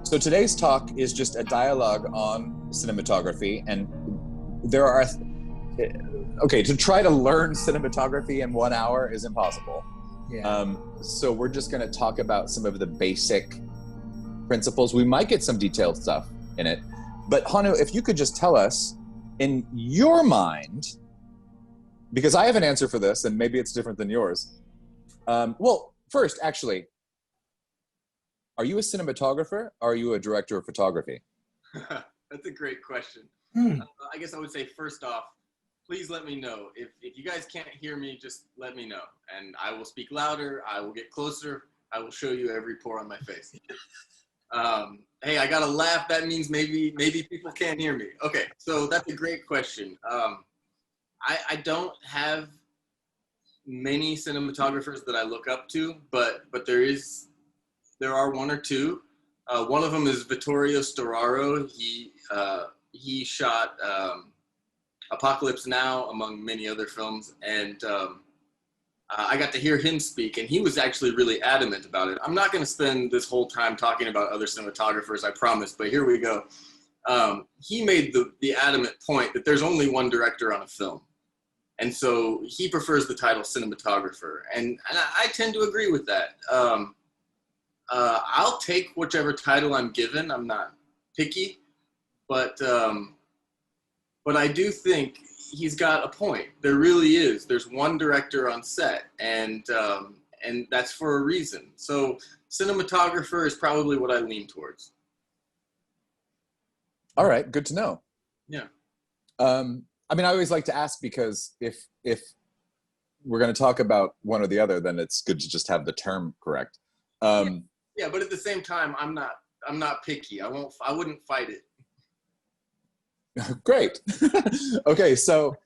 So today's talk is just a dialogue on cinematography, and there are, okay, to try to learn cinematography in 1 hour is impossible. Yeah. So we're just going to talk about some of the basic principles. We might get some detailed stuff in it, but Hanu, if you could just tell us, in your mind, because I have an answer for this, and maybe it's different than yours. Well, first, actually, are you a cinematographer? Or are you a director of photography? That's a great question. I guess I would say, first off, please let me know. If you guys can't hear me, just let me know. And I will speak louder. I will get closer. I will show you every pore on my face. Hey, I got to laugh. That means maybe people can't hear me. Okay, so that's a great question. I don't have many cinematographers that I look up to, but there are one or two. One of them is Vittorio Storaro. He shot Apocalypse Now, among many other films, and I got to hear him speak, and he was actually really adamant about it. I'm not going to spend this whole time talking about other cinematographers, I promise, but here we go. He made the adamant point that there's only one director on a film, and so he prefers the title cinematographer, and I tend to agree with that. I'll take whichever title I'm given. I'm not picky, but I do think he's got a point. There really is. There's one director on set, and that's for a reason. So cinematographer is probably what I lean towards. All right, good to know. Yeah. I mean, I always like to ask, because if we're going to talk about one or the other, then it's good to just have the term correct. Yeah, but at the same time, I'm not picky. I wouldn't fight it. Great. Okay, so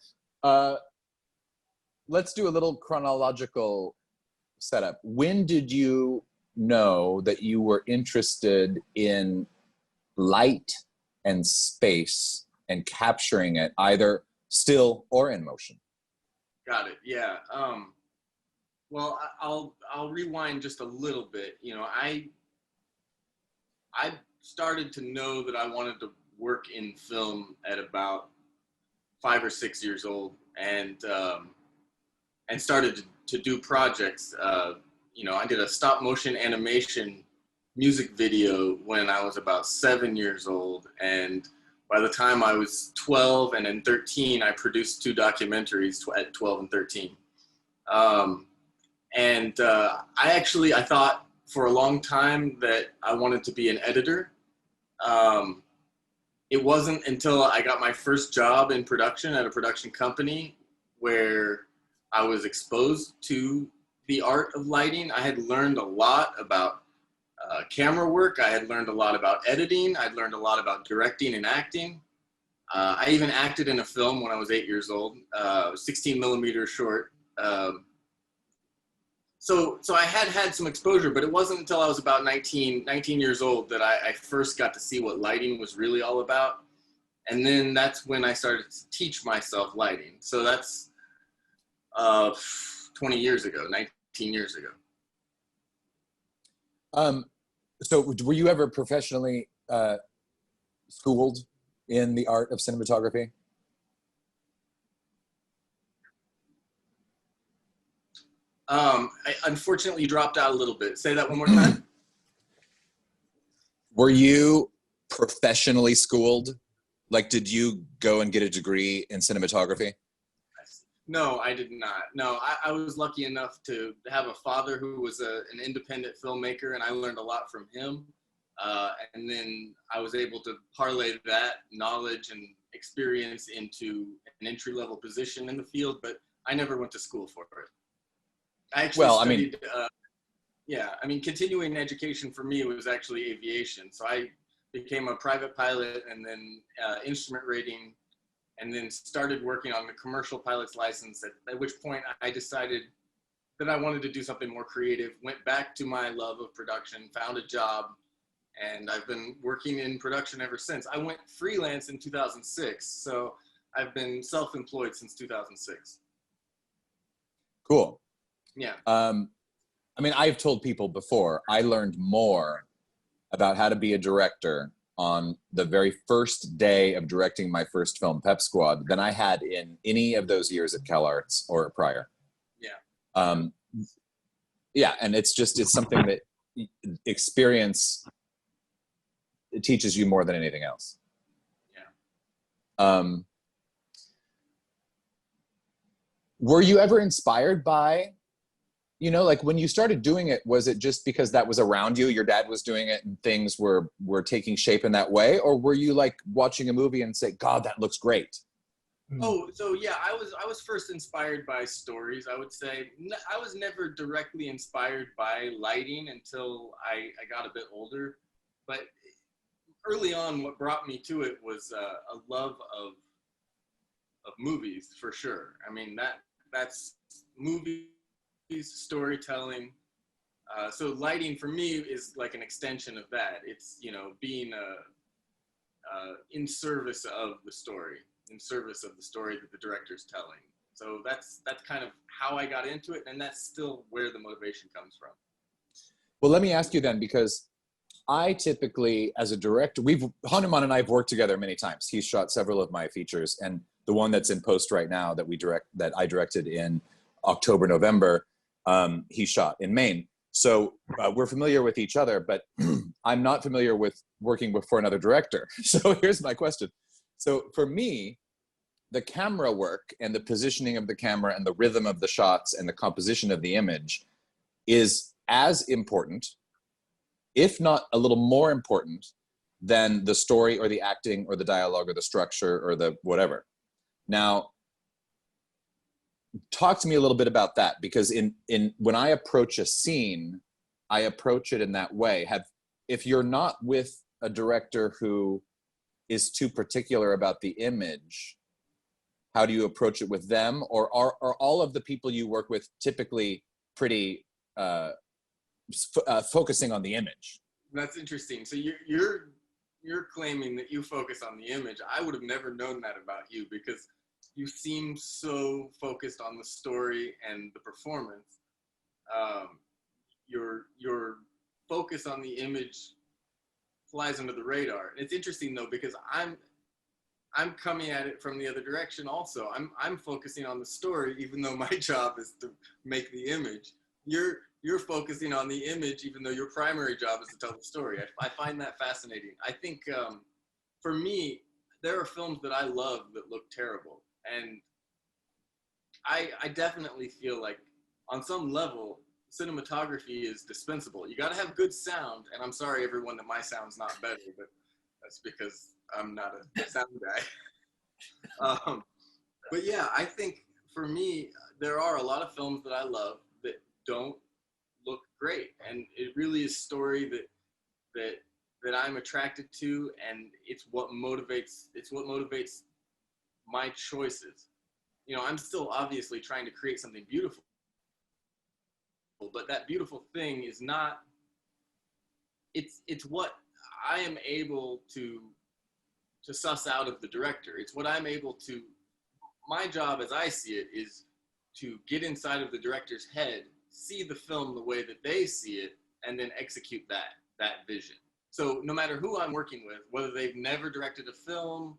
let's do a little chronological setup. When did you know that you were interested in light and space and capturing it, either still or in motion? Got it. Yeah. Well, I'll rewind just a little bit. You know, I started to know that I wanted to work in film at about 5 or 6 years old, and started to do projects. You know, I did a stop motion animation music video when I was about 7 years old, and by the time I was 12 and then 13, I produced 2 documentaries at 12 and 13. I thought for a long time that I wanted to be an editor. It wasn't until I got my first job in production at a production company where I was exposed to the art of lighting. I had learned a lot about camera work. I had learned a lot about editing. I'd learned a lot about directing and acting. I even acted in a film when I was 8 years old, 16 millimeter short. So I had some exposure, but it wasn't until I was about 19 years old that I first got to see what lighting was really all about. And then that's when I started to teach myself lighting. So that's 20 years ago, 19 years ago. So were you ever professionally schooled in the art of cinematography? I unfortunately dropped out a little bit. Say that one more time. Were you professionally schooled? Like, did you go and get a degree in cinematography? No, I did not. No, I was lucky enough to have a father who was an independent filmmaker, and I learned a lot from him. And then I was able to parlay that knowledge and experience into an entry-level position in the field, but I never went to school for it. I actually studied, continuing education for me was actually aviation. So I became a private pilot, and then instrument rating, and then started working on the commercial pilot's license, at which point I decided that I wanted to do something more creative, went back to my love of production, found a job, and I've been working in production ever since. I went freelance in 2006, so I've been self-employed since 2006. Cool. Yeah. I mean, I've told people before, I learned more about how to be a director on the very first day of directing my first film, Pep Squad, than I had in any of those years at CalArts or prior. Yeah. Yeah, and it's something that experience teaches you more than anything else. Yeah. Were you ever inspired by, like when you started doing it, was it just because that was around you, your dad was doing it and things were taking shape in that way? Or were you like watching a movie and say, God, that looks great? Oh, so yeah, I was first inspired by stories, I would say. I was never directly inspired by lighting until I got a bit older. But early on, what brought me to it was a love of movies, for sure. I mean, that's movies, storytelling. So lighting for me is like an extension of that. It's, being in service of the story, in service of the story that the director's telling. So that's kind of how I got into it, and that's still where the motivation comes from. Well, let me ask you then, because I typically, as a director, Hanuman and I have worked together many times. He's shot several of my features, and the one that's in post right now that I directed in October, November, he shot in Maine. So we're familiar with each other, but I'm not familiar with working for another director. So here's my question. So for me, the camera work and the positioning of the camera and the rhythm of the shots and the composition of the image is as important, if not a little more important, than the story or the acting or the dialogue or the structure or the whatever. Now, talk to me a little bit about that, because when I approach a scene, I approach it in that way. If you're not with a director who is too particular about the image, how do you approach it with them? Or are all of the people you work with typically pretty focusing on the image? That's interesting. So you're claiming that you focus on the image. I would have never known that about you, because you seem so focused on the story and the performance. Your focus on the image flies under the radar. It's interesting though, because I'm coming at it from the other direction also. I'm focusing on the story, even though my job is to make the image. You're focusing on the image, even though your primary job is to tell the story. I find that fascinating. I think for me, there are films that I love that look terrible. And I definitely feel like on some level, cinematography is dispensable. You got to have good sound. And I'm sorry, everyone, that my sound's not better, but that's because I'm not a sound guy. But yeah, I think for me, there are a lot of films that I love that don't look great. And it really is story that I'm attracted to, and it's what motivates my choices. I'm still obviously trying to create something beautiful, but that beautiful thing is not, it's what I am able to suss out of the director. It's what I'm able to, my job as I see it is to get inside of the director's head, see the film the way that they see it, and then execute that vision. So no matter who I'm working with, whether they've never directed a film,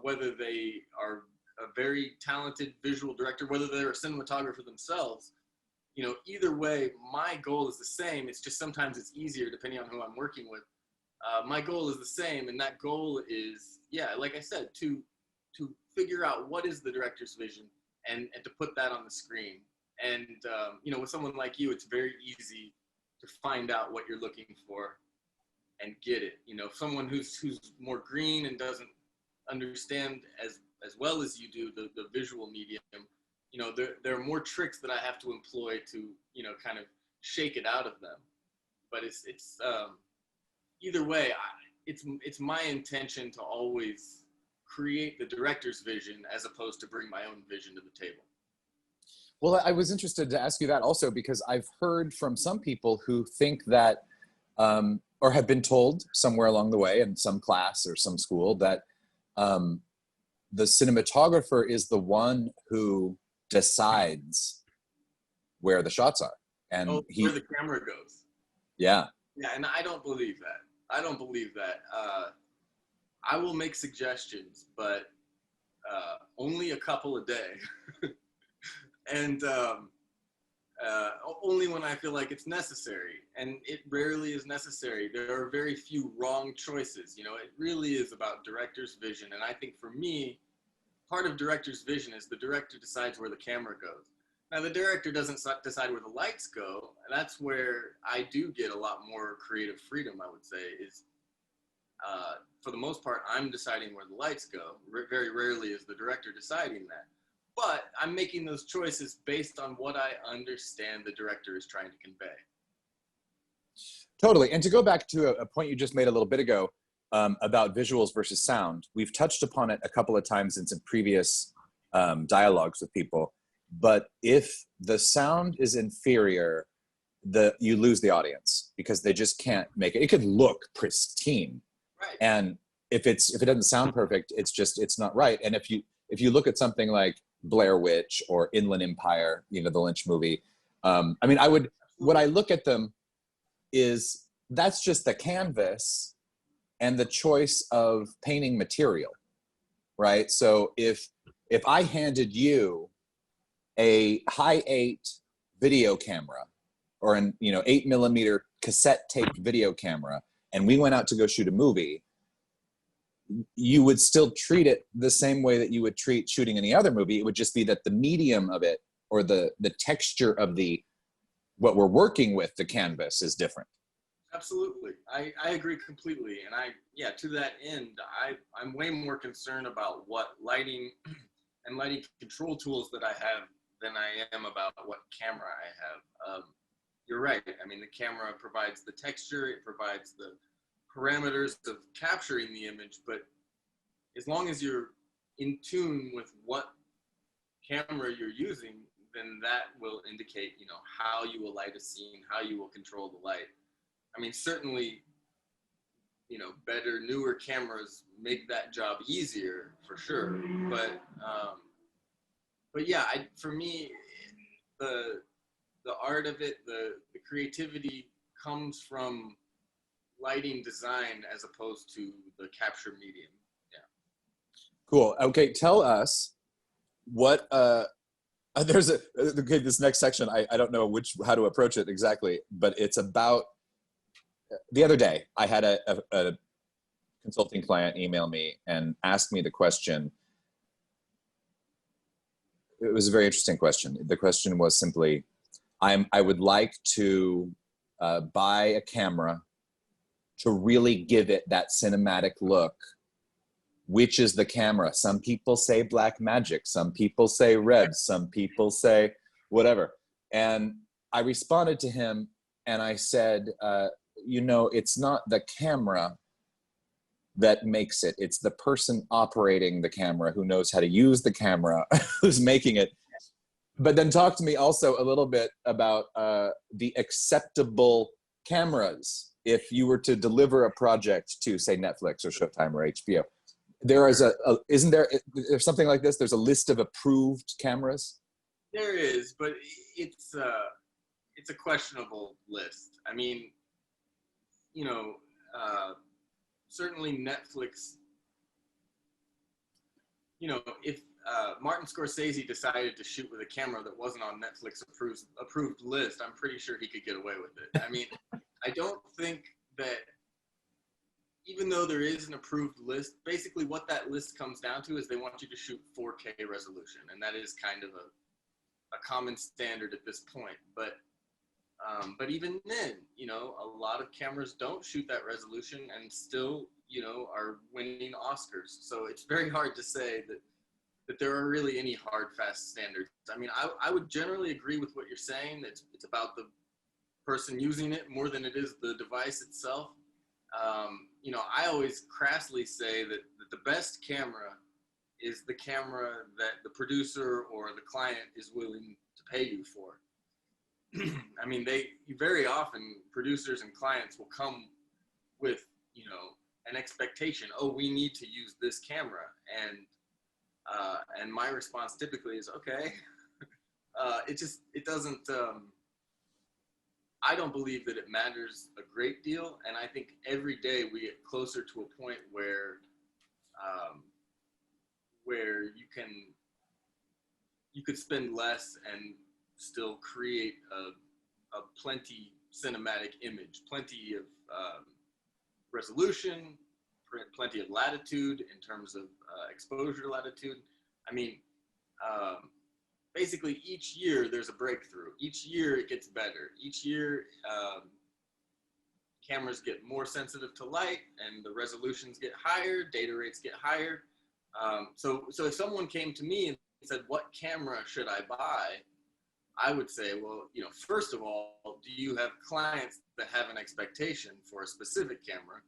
whether they are a very talented visual director, whether they're a cinematographer themselves, either way, my goal is the same. It's just sometimes it's easier depending on who I'm working with. My goal is the same, and that goal is, like I said, to figure out what is the director's vision and to put that on the screen. And with someone like you, it's very easy to find out what you're looking for and get it. Someone who's more green and doesn't understand as well as you do the visual medium, there are more tricks that I have to employ to kind of shake it out of them. But it's either way, it's my intention to always create the director's vision as opposed to bring my own vision to the table. Well, I was interested to ask you that also, because I've heard from some people who think that, or have been told somewhere along the way in some class or some school, that the cinematographer is the one who decides where the shots are. And where the camera goes. Yeah. Yeah, and I don't believe that. I don't believe that. I will make suggestions, but only a couple a day. And only when I feel like it's necessary. And it rarely is necessary. There are very few wrong choices. You know, it really is about director's vision. And I think for me, part of director's vision is the director decides where the camera goes. Now, the director doesn't decide where the lights go. And that's where I do get a lot more creative freedom, I would say, is for the most part, I'm deciding where the lights go. Very rarely is the director deciding that. But I'm making those choices based on what I understand the director is trying to convey. Totally. And to go back to a point you just made a little bit ago about visuals versus sound, we've touched upon it a couple of times in some previous dialogues with people. But if the sound is inferior, you lose the audience because they just can't make it. It could look pristine, right? And if it doesn't sound perfect, it's not right. And if you look at something like Blair Witch or Inland Empire, you know, the Lynch movie, I mean, what I look at them is that's just the canvas and the choice of painting material, right? So if I handed you a high 8 video camera or an 8mm cassette taped video camera, and we went out to go shoot a movie, you would still treat it the same way that you would treat shooting any other movie. It would just be that the medium of it or the texture of what we're working with, the canvas, is different. Absolutely. I agree completely. And to that end, I'm way more concerned about what lighting and lighting control tools that I have than I am about what camera I have. You're right. I mean, the camera provides the texture, it provides the parameters of capturing the image, but as long as you're in tune with what camera you're using, then that will indicate, how you will light a scene, how you will control the light. I mean, certainly, better, newer cameras make that job easier for sure. But yeah, for me, the art of it, the creativity comes from lighting design as opposed to the capture medium. Yeah. Cool. Okay, tell us what this next section, I don't know how to approach it exactly, but it's about the other day I had a consulting client email me and ask me the question. It was a very interesting question. The question was simply, I would like to buy a camera to really give it that cinematic look. Which is the camera? Some people say Blackmagic, some people say Red, some people say whatever. And I responded to him and I said, it's not the camera that makes it. It's the person operating the camera who knows how to use the camera, who's making it. But then talk to me also a little bit about the acceptable cameras. If you were to deliver a project to, say, Netflix or Showtime or HBO, there is isn't there something like this? There's a list of approved cameras? There is, but it's a questionable list. I mean, certainly Netflix, if Martin Scorsese decided to shoot with a camera that wasn't on Netflix approved list, I'm pretty sure he could get away with it. I mean, I don't think that, even though there is an approved list, basically what that list comes down to is they want you to shoot 4K resolution, and that is kind of a common standard at this point. But even then, a lot of cameras don't shoot that resolution and still, are winning Oscars. So it's very hard to say that there are really any hard, fast standards. I mean, I would generally agree with what you're saying. That it's about the person using it more than it is the device itself. I always crassly say that the best camera is the camera that the producer or the client is willing to pay you for. I mean, very often producers and clients will come with, an expectation. Oh, we need to use this camera. And my response typically is, okay. It doesn't, I don't believe that it matters a great deal, and I think every day we get closer to a point where you could spend less and still create a plenty cinematic image, plenty of resolution, plenty of latitude in terms of exposure latitude. I mean, basically each year there's a breakthrough. Each year it gets better. Each year cameras get more sensitive to light and the resolutions get higher, data rates get higher. So if someone came to me and said, what camera should I buy? I would say, well, first of all, do you have clients that have an expectation for a specific camera?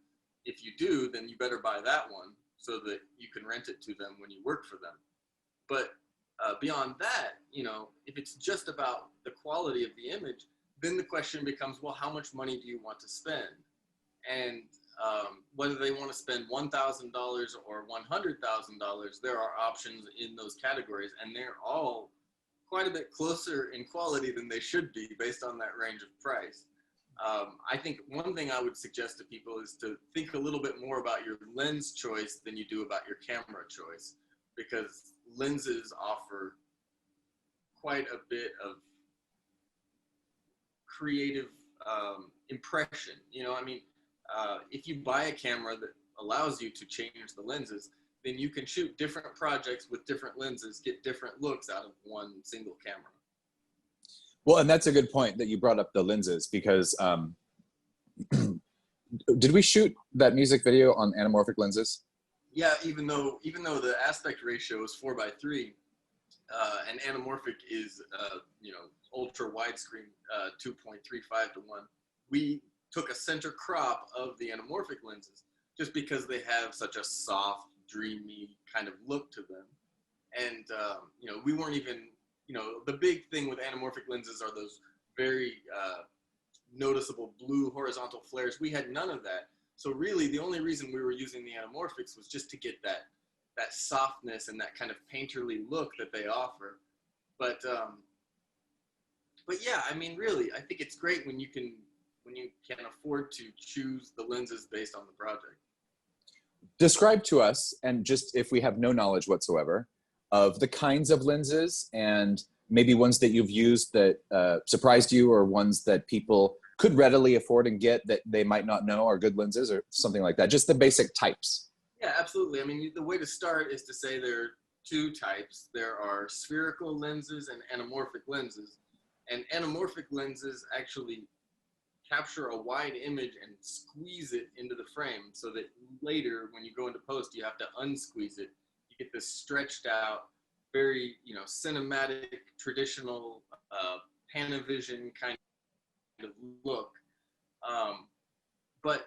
If you do, then you better buy that one so that you can rent it to them when you work for them. But beyond that, if it's just about the quality of the image, then the question becomes, well, how much money do you want to spend? And whether they want to spend $1,000 or $100,000, there are options in those categories, and they're all quite a bit closer in quality than they should be based on that range of price. I think one thing I would suggest to people is to think a little bit more about your lens choice than you do about your camera choice, because lenses offer quite a bit of creative impression. If you buy a camera that allows you to change the lenses, then you can shoot different projects with different lenses, get different looks out of one single camera. Well, and that's a good point that you brought up the lenses, because did we shoot that music video on anamorphic lenses? Yeah, even though the aspect ratio is 4:3, and anamorphic is ultra widescreen 2.35 to 1, we took a center crop of the anamorphic lenses just because they have such a soft, dreamy kind of look to them. And we weren't even, the big thing with anamorphic lenses are those very noticeable blue horizontal flares. We had none of that. So really the only reason we were using the anamorphics was just to get that softness and that kind of painterly look that they offer. But yeah, I mean, really, I think it's great when you can afford to choose the lenses based on the project. Describe to us, and just if we have no knowledge whatsoever, of the kinds of lenses and maybe ones that you've used that surprised you, or ones that people could readily afford and get that they might not know are good lenses, or something like that. Just the basic types. Yeah, absolutely. I mean, the way to start is to say there are two types. There are spherical lenses and anamorphic lenses. And anamorphic lenses actually capture a wide image and squeeze it into the frame, so that later when you go into post, you have to unsqueeze it. You get this stretched out, very, cinematic, traditional Panavision kind of look. But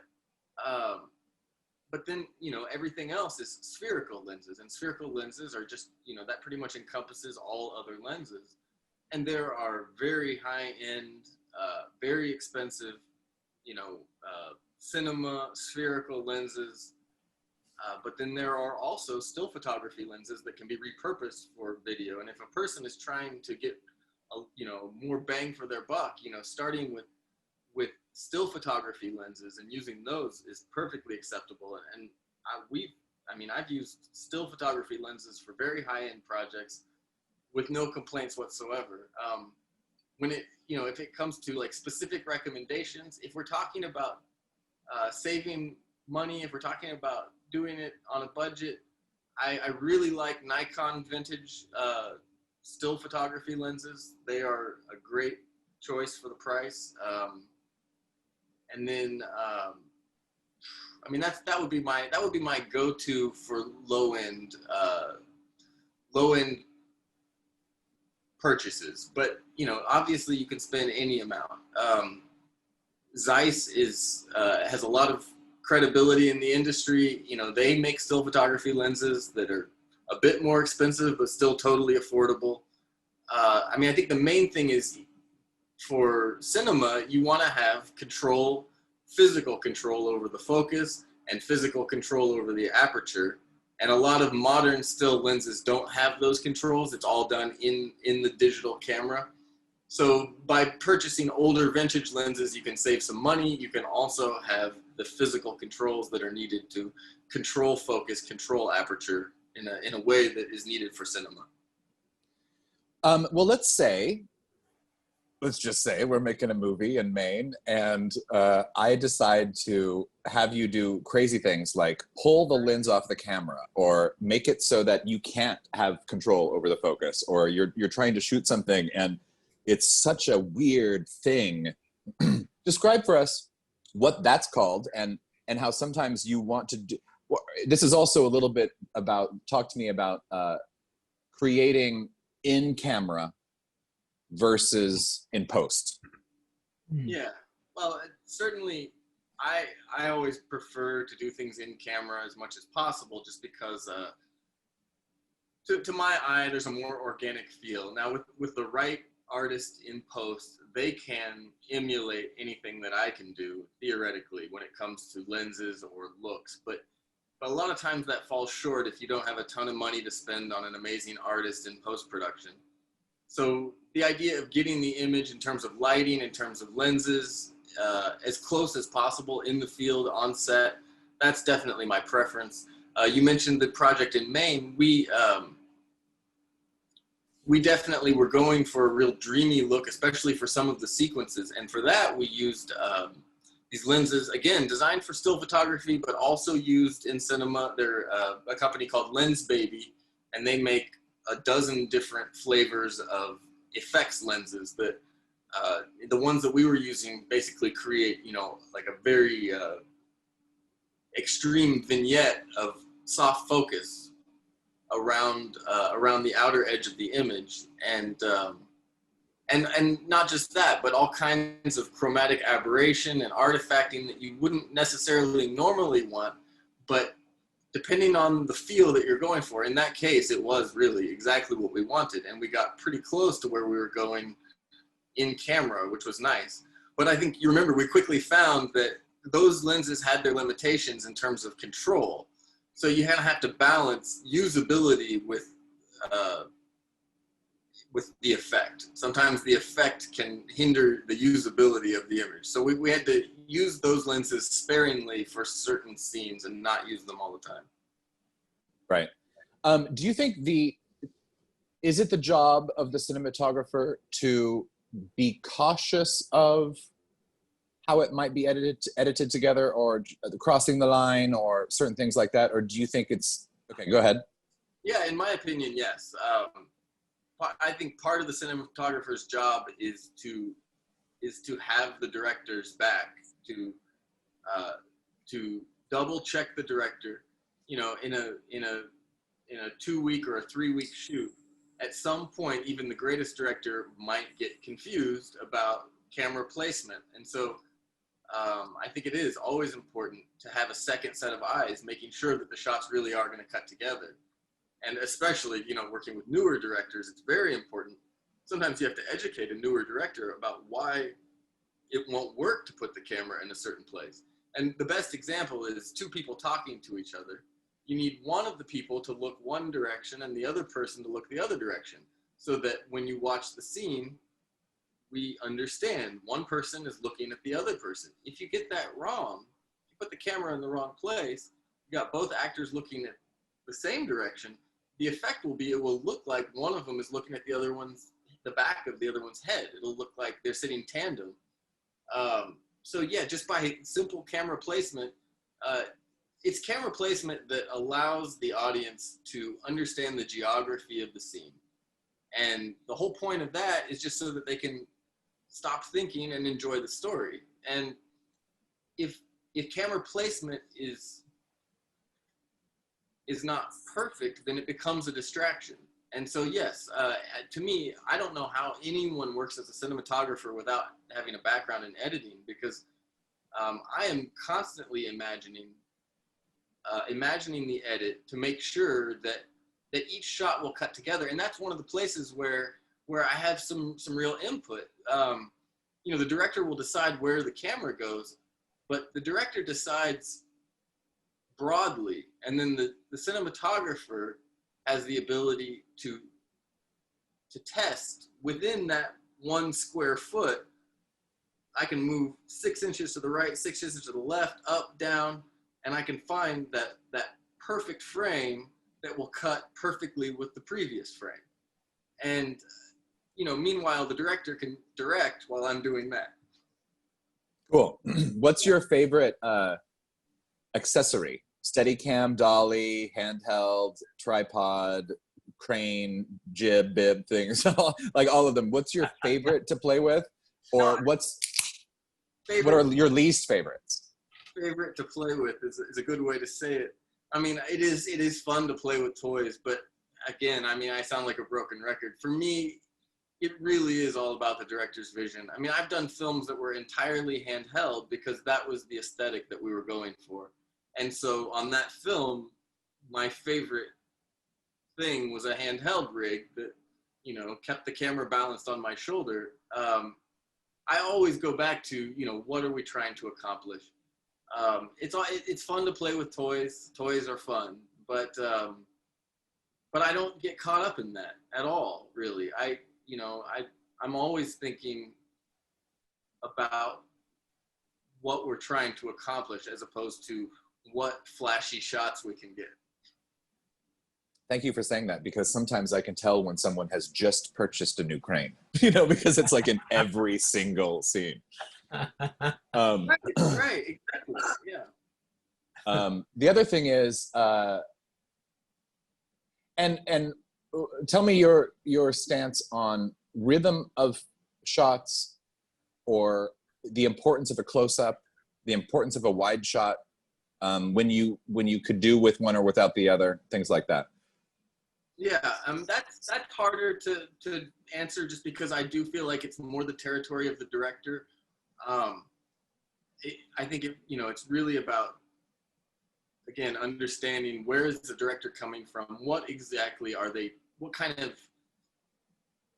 then, everything else is spherical lenses, and spherical lenses are just, that pretty much encompasses all other lenses. And there are very high-end, very expensive, cinema spherical lenses. But then there are also still photography lenses that can be repurposed for video. And if a person is trying to get, more bang for their buck, starting with still photography lenses and using those is perfectly acceptable. And I've used still photography lenses for very high-end projects with no complaints whatsoever. When if it comes to like specific recommendations, if we're talking about saving money, if we're talking about doing it on a budget, I really like Nikon vintage still photography lenses. They are a great choice for the price. And then, that would be my go-to for low-end purchases. But obviously you can spend any amount. Zeiss has a lot of credibility in the industry. They make still photography lenses that are a bit more expensive but still totally affordable. I think the main thing is, for cinema, you want to have control, physical control over the focus and physical control over the aperture. And a lot of modern still lenses don't have those controls. It's all done in the digital camera. So by purchasing older vintage lenses, you can save some money. You can also have the physical controls that are needed to control focus, control aperture in a way that is needed for cinema. Well, let's just say we're making a movie in Maine, and I decide to have you do crazy things like pull the lens off the camera, or make it so that you can't have control over the focus, or you're trying to shoot something and it's such a weird thing. Describe for us what that's called, and how sometimes you want to do. This is also a little bit about, talk to me about creating in camera versus in post. Yeah, well, certainly I always prefer to do things in camera as much as possible, just because to my eye there's a more organic feel. Now with the right artist in post, they can emulate anything that I can do theoretically when it comes to lenses or looks, but a lot of times that falls short if you don't have a ton of money to spend on an amazing artist in post-production. So the idea of getting the image in terms of lighting, in terms of lenses, as close as possible in the field, on set, that's definitely my preference. You mentioned the project in Maine. We definitely were going for a real dreamy look, especially for some of the sequences. And for that, we used these lenses, again, designed for still photography, but also used in cinema. They're a company called Lens Baby, and they make a dozen different flavors of effects lenses that the ones that we were using basically create, like a very extreme vignette of soft focus around the outer edge of the image, and not just that, but all kinds of chromatic aberration and artifacting that you wouldn't necessarily normally want, but depending on the feel that you're going for. In that case, it was really exactly what we wanted, and we got pretty close to where we were going in camera, which was nice. But I think you remember we quickly found that those lenses had their limitations in terms of control. So you have to balance usability with the effect. Sometimes the effect can hinder the usability of the image. So we had to use those lenses sparingly for certain scenes and not use them all the time. Right. Do you think is it the job of the cinematographer to be cautious of how it might be edited together, or crossing the line, or certain things like that? Or do you think it's, okay, go ahead. Yeah, in my opinion, yes. I think part of the cinematographer's job is to have the director's back, to double check the director. In a 2-week or a 3-week shoot, at some point, even the greatest director might get confused about camera placement. And so I think it is always important to have a second set of eyes, making sure that the shots really are going to cut together. And especially, working with newer directors, it's very important. Sometimes you have to educate a newer director about why it won't work to put the camera in a certain place. And the best example is two people talking to each other. You need one of the people to look one direction and the other person to look the other direction, so that when you watch the scene, we understand one person is looking at the other person. If you get that wrong, you put the camera in the wrong place, you got both actors looking at the same direction, the effect will be, it will look like one of them is looking at the back of the other one's head. It'll look like they're sitting tandem. So yeah, just by simple camera placement, it's camera placement that allows the audience to understand the geography of the scene. And the whole point of that is just so that they can stop thinking and enjoy the story. And if camera placement is not perfect, then it becomes a distraction. And so yes, to me, I don't know how anyone works as a cinematographer without having a background in editing, because I am constantly imagining the edit to make sure that each shot will cut together. And that's one of the places where I have some real input. The director will decide where the camera goes, but the director decides broadly, and then the cinematographer has the ability to test within that 1 square foot, I can move 6 inches to the right, 6 inches to the left, up, down, and I can find that perfect frame that will cut perfectly with the previous frame. And, you know, meanwhile, the director can direct while I'm doing that. Cool. What's your favorite accessory? Steadicam, dolly, handheld, tripod, crane, jib, bib things, like all of them. What's your favorite to play with? Or what are your least favorites? Favorite to play with is a good way to say it. I mean, it is fun to play with toys, but again, I mean, I sound like a broken record. For me, it really is all about the director's vision. I mean, I've done films that were entirely handheld because that was the aesthetic that we were going for. And so on that film, my favorite thing was a handheld rig that, you know, kept the camera balanced on my shoulder. I always go back to, you know, what are we trying to accomplish? It's fun to play with toys. Toys are fun, but I don't get caught up in that at all, really. I'm always thinking about what we're trying to accomplish as opposed to what flashy shots we can get. Thank you for saying that, because sometimes I can tell when someone has just purchased a new crane, you know, because it's like in every single scene. Right, exactly, yeah. The other thing is, and tell me your stance on rhythm of shots, or the importance of a close-up, the importance of a wide shot, when you could do with one or without the other, things like that. Yeah, that's harder to answer, just because I do feel like it's more the territory of the director. I think it's really about, again, understanding where is the director coming from, what exactly what kind of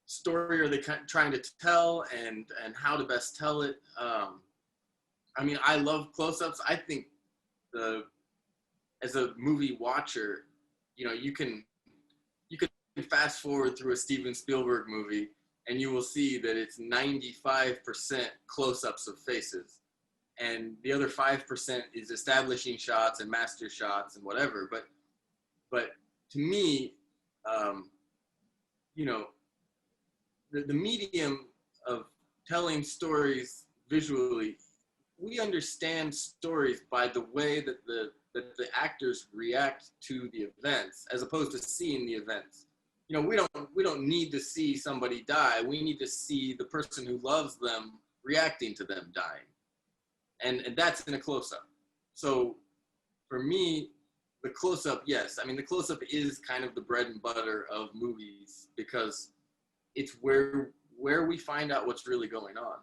story are they trying to tell, and how to best tell it. I mean, I love close-ups. I think as a movie watcher, you know, you can fast forward through a Steven Spielberg movie and you will see that it's 95% close-ups of faces, and the other 5% is establishing shots and master shots and whatever. But to me, you know, the medium of telling stories visually, we understand stories by the way that the actors react to the events, as opposed to seeing the events. You know, we don't need to see somebody die. We need to see the person who loves them reacting to them dying. And that's in a close-up. So for me, the close-up, yes. I mean, the close-up is kind of the bread and butter of movies, because it's where we find out what's really going on.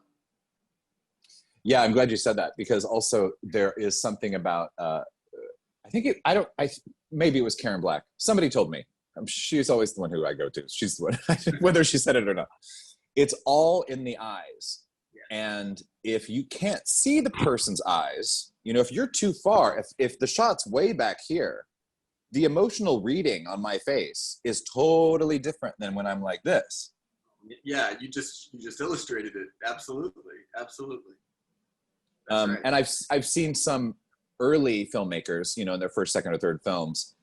Yeah, I'm glad you said that, because also there is something about, maybe it was Karen Black. Somebody told me. She's always the one who I go to. She's the one, whether she said it or not. It's all in the eyes. And if you can't see the person's eyes, you know, if you're too far, if the shot's way back here, the emotional reading on my face is totally different than when I'm like this. Yeah, you just illustrated it. Absolutely. That's right. And I've seen some early filmmakers, you know, in their first, second, or third films,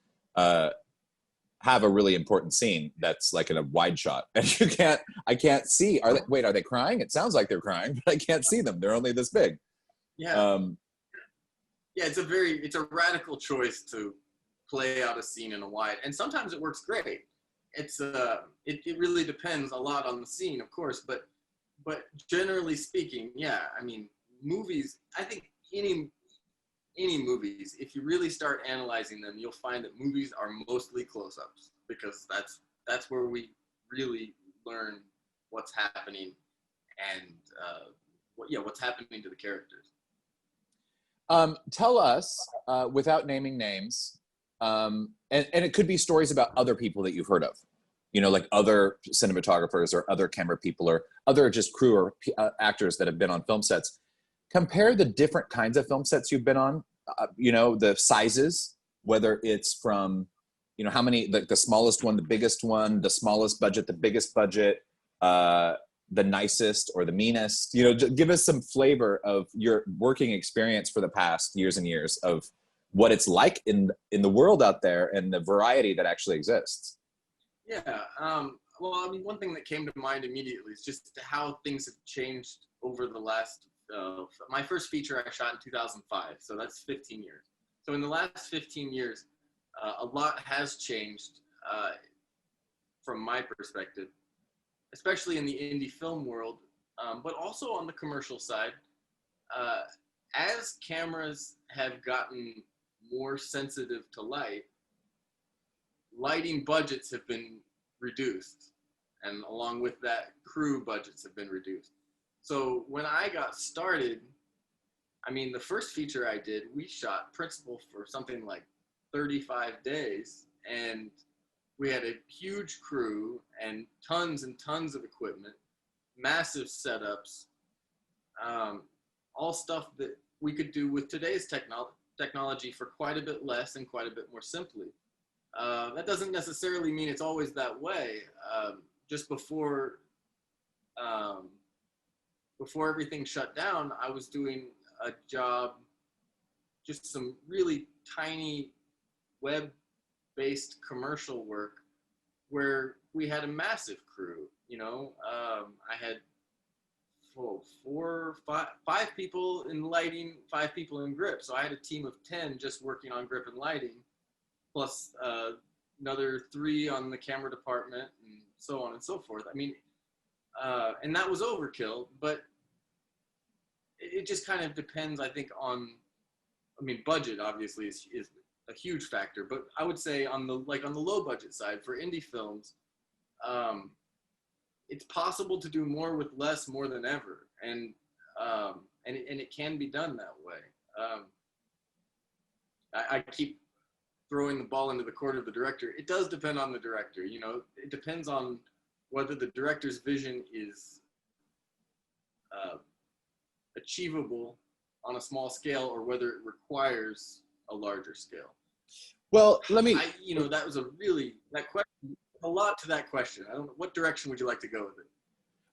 have a really important scene that's like in a wide shot, and I can't see. Are they crying? It sounds like they're crying, but I can't see them. They're only this big. Yeah. Yeah, it's a radical choice to play out a scene in a wide, and sometimes it works great. It really depends a lot on the scene, of course, but generally speaking, yeah. I mean, movies, I think any movies, if you really start analyzing them, you'll find that movies are mostly close-ups, because that's where we really learn what's happening and what's happening to the characters. Tell us, without naming names, and it could be stories about other people that you've heard of, you know, like other cinematographers or other camera people or other just crew or actors that have been on film sets. Compare the different kinds of film sets you've been on, you know, the sizes, whether it's from, you know, how many, the smallest one, the biggest one, the smallest budget, the biggest budget, the nicest or the meanest? You know, give us some flavor of your working experience for the past years and years of what it's like in the world out there and the variety that actually exists. Yeah. Well, I mean, one thing that came to mind immediately is just how things have changed over the last, my first feature I shot in 2005, so that's 15 years. So in the last 15 years, a lot has changed from my perspective, especially in the indie film world, but also on the commercial side. As cameras have gotten more sensitive to light, lighting budgets have been reduced, and along with that, crew budgets have been reduced. So when I got started, I mean, the first feature I did, we shot principal for something like 35 days, and we had a huge crew and tons of equipment, massive setups, all stuff that we could do with today's technology for quite a bit less and quite a bit more simply. That doesn't necessarily mean it's always that way. Just before everything shut down, I was doing a job, just some really tiny web-based commercial work where we had a massive crew. You know, I had five people in lighting, 5 people in grip. So I had a team of 10 just working on grip and lighting, plus another 3 on the camera department, and so on and so forth. I mean, and that was overkill, but it just kind of depends, I think, on, I mean, budget obviously is a huge factor, but I would say on the low budget side for indie films, it's possible to do more with less more than ever, and it can be done that way. I keep throwing the ball into the court of the director. It does depend on the director. You know, it depends on whether the director's vision is achievable on a small scale or whether it requires a larger scale. Well, let me. That was that question. A lot to that question. I don't know, what direction would you like to go with it?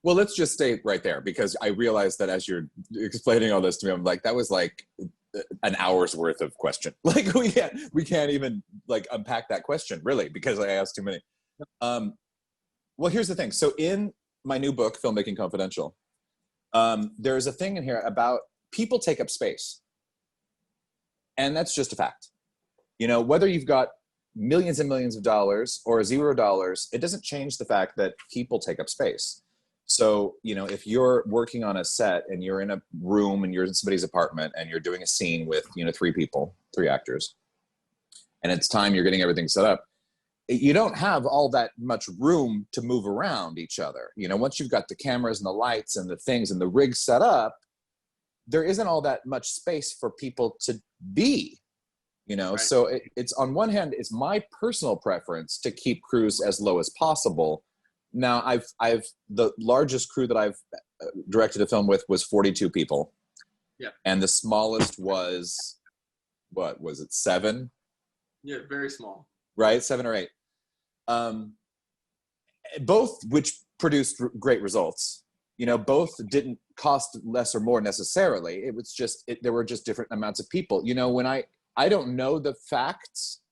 Well, let's just stay right there, because I realized that as you're explaining all this to me, I'm like, that was like an hour's worth of question. Like we can't even like unpack that question really, because I asked too many. Well, here's the thing. So in my new book, Filmmaking Confidential, there's a thing in here about people take up space. And that's just a fact. You know, whether you've got millions and millions of dollars or $0, it doesn't change the fact that people take up space. So, you know, if you're working on a set and you're in a room and you're in somebody's apartment and you're doing a scene with, 3 people, 3 actors, and it's time you're getting everything set up, you don't have all that much room to move around each other. You know, once you've got the cameras and the lights and the things and the rig set up, there isn't all that much space for people to be. Right. So it's on one hand, it's my personal preference to keep crews as low as possible. Now, I've the largest crew that I've directed a film with was 42 people. Yeah. And the smallest was, what was it, 7? Yeah, very small. Right, 7 or 8. Both which produced great results. Both didn't cost less or more necessarily. It was just, there were just different amounts of people. When I don't know the facts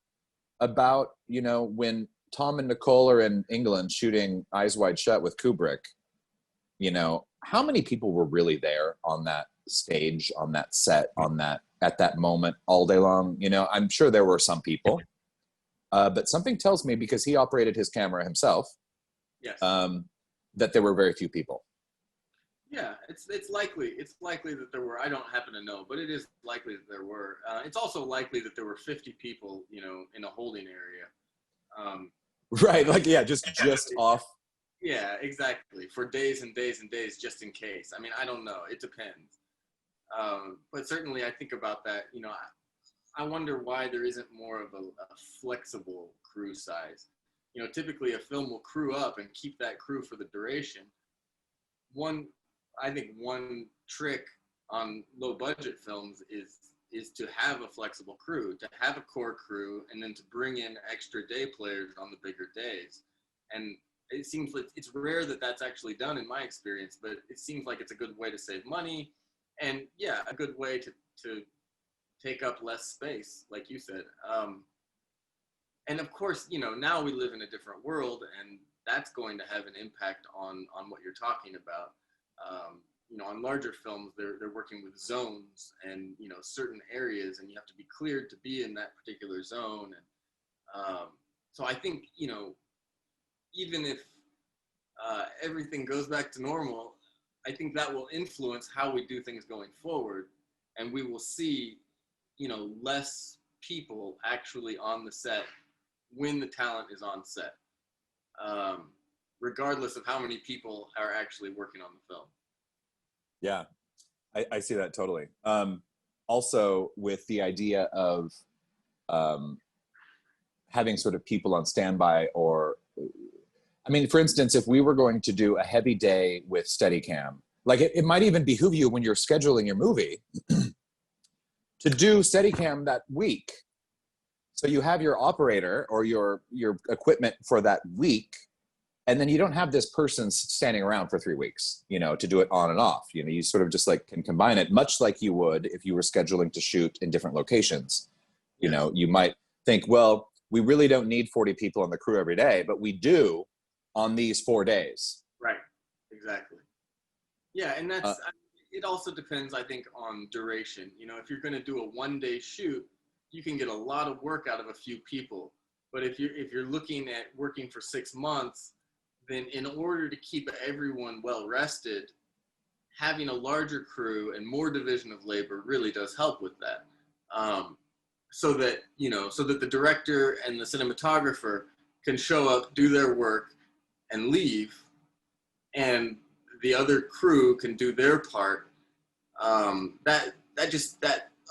about, when Tom and Nicole are in England shooting Eyes Wide Shut with Kubrick, how many people were really there on that stage, on that set, at that moment all day long? I'm sure there were some people, but something tells me, because he operated his camera himself, yes, that there were very few people. Yeah, it's likely that there were. I don't happen to know, but it is likely that there were. It's also likely that there were 50 people, in a holding area. Right, like, yeah, just off. Yeah, exactly. For days and days and days, just in case. I mean, I don't know. It depends. But certainly I think about that, I wonder why there isn't more of a flexible crew size. Typically a film will crew up and keep that crew for the duration. I think one trick on low budget films is to have a flexible crew, to have a core crew, and then to bring in extra day players on the bigger days. And it seems like it's rare that that's actually done in my experience, but it seems like it's a good way to save money, and yeah, a good way to take up less space, like you said. And of course, you know, now we live in a different world, and that's going to have an impact on what you're talking about. You know, on larger films, they're working with zones and, you know, certain areas, and you have to be cleared to be in that particular zone. And so I think, you know, even if everything goes back to normal, I think that will influence how we do things going forward, and we will see, you know, less people actually on the set when the talent is on set, regardless of how many people are actually working on the film. Yeah, I see that totally. Also, with the idea of having sort of people on standby, or, I mean, for instance, if we were going to do a heavy day with Steadicam, like it might even behoove you when you're scheduling your movie to do Steadicam that week. So you have your operator or your equipment for that week, and then you don't have this person standing around for 3 weeks, you know, to do it on and off. You know, you sort of just like can combine it, much like you would if you were scheduling to shoot in different locations. You know, you might think, well, we really don't need 40 people on the crew every day, but we do on these 4 days. Right, exactly. Yeah, and that's, it also depends, I think, on duration. You know, if you're going to do a 1-day shoot, you can get a lot of work out of a few people. But if you're looking at working for 6 months, then in order to keep everyone well rested, having a larger crew and more division of labor really does help with that. So that, you know, so that the director and the cinematographer can show up, do their work, and leave, and the other crew can do their part. That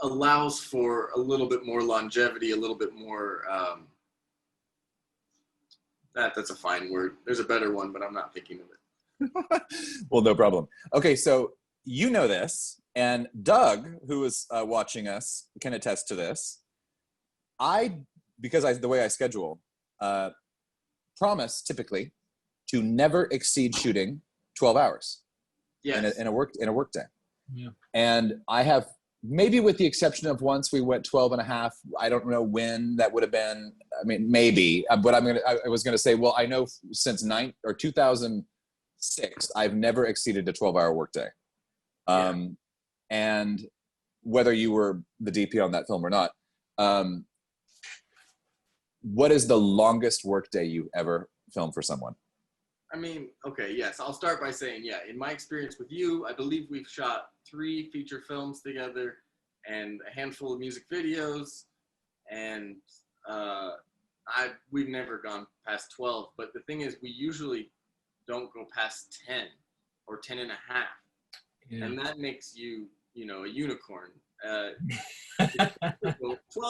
allows for a little bit more longevity, a little bit more, that's a fine word. There's a better one, but I'm not thinking of it. Well, no problem. Okay, so you know this, and Doug, who is watching us, can attest to this. The way I schedule, promise typically to never exceed shooting 12 hours. Yes. in a work day. Yeah. And I have, maybe with the exception of once we went 12 and a half, I don't know when that would have been. I mean, maybe, but I was going to say, well, I know since 2006, I've never exceeded a 12-hour workday. And whether you were the DP on that film or not, what is the longest workday you ever filmed for someone? I mean, okay, yes. I'll start by saying, yeah, in my experience with you, I believe we've shot 3 feature films together and a handful of music videos, and we've never gone past 12. But the thing is, we usually don't go past 10 or 10 and a half. Yeah. And that makes you, you know, a unicorn. 12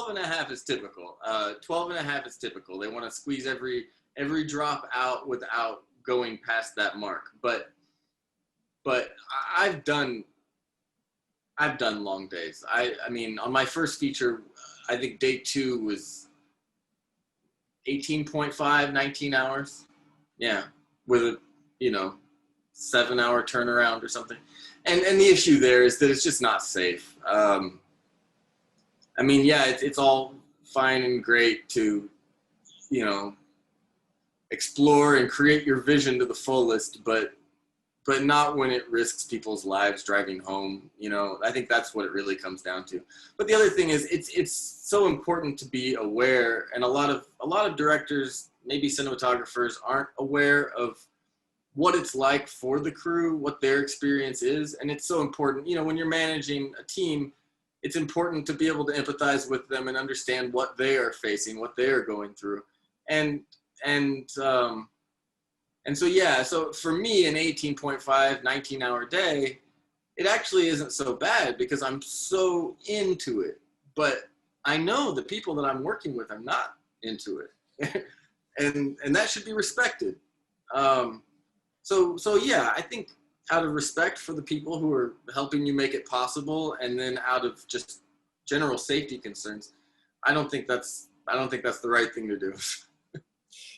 and a half is typical. 12 and a half is typical. They want to squeeze every drop out without going past that mark. But I've done long days. I mean, on my first feature, I think day 2 was 18.5, 19 hours. Yeah, with a, you know, 7-hour turnaround or something. And the issue there is that it's just not safe. I mean, yeah, it's all fine and great to, you know, explore and create your vision to the fullest, but not when it risks people's lives driving home. You know, I think that's what it really comes down to. But the other thing is, it's so important to be aware, and a lot of directors, maybe cinematographers, aren't aware of what it's like for the crew, what their experience is. And it's so important, you know, when you're managing a team, it's important to be able to empathize with them and understand what they are facing, what they are going through. And so, yeah, so for me, an 18.5, 19-hour day, it actually isn't so bad because I'm so into it. But I know the people that I'm working with are not into it. and that should be respected. So yeah, I think out of respect for the people who are helping you make it possible, and then out of just general safety concerns, I don't think that's the right thing to do.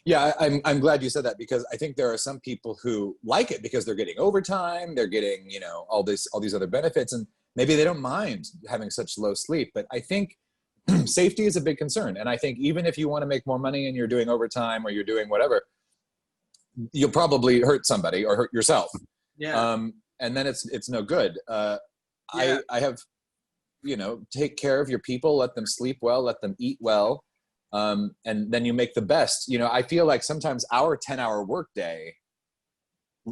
Yeah, I'm glad you said that, because I think there are some people who like it because they're getting overtime, they're getting, you know, all these other benefits, and maybe they don't mind having such low sleep. But I think safety is a big concern, and I think even if you want to make more money and you're doing overtime or you're doing whatever, you'll probably hurt somebody or hurt yourself. Yeah. And then it's no good. Yeah. I have, you know, take care of your people, let them sleep well, let them eat well. And then you make the best. You know, I feel like sometimes our 10-hour workday